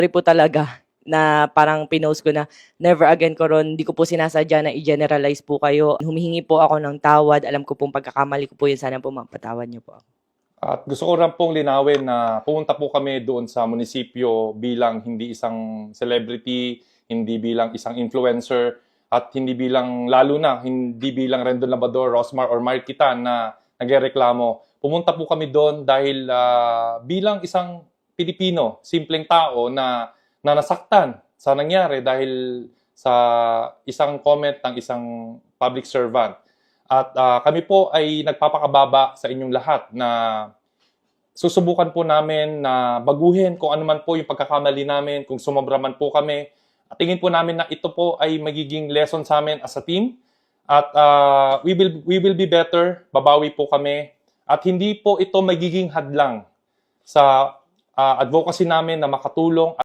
Sorry po talaga na parang pinost ko na never again ko ron, hindi ko po sinasadya na i-generalize po kayo. Humihingi po ako ng tawad, alam ko pong pagkakamali ko po yun, sana po mapatawad niyo po ako. At gusto ko rin pong linawin na pumunta po kami doon sa munisipyo bilang hindi isang celebrity, hindi bilang isang influencer, at hindi bilang, lalo na, hindi bilang Rendon Labrador, Rosmar, or Marquitan na nagreklamo. Pumunta po kami doon dahil bilang isang Pilipino, simpleng tao na nasaktan sa nangyari dahil sa isang comment ng isang public servant. At kami po ay nagpapakababa sa inyong lahat na susubukan po namin na baguhin kung ano man po yung pagkakamali namin, kung sumobra man po kami. At tingin po namin na ito po ay magiging lesson sa amin as a team. At we will be better, babawi po kami. At hindi po ito magiging hadlang sa advocacy namin na makatulong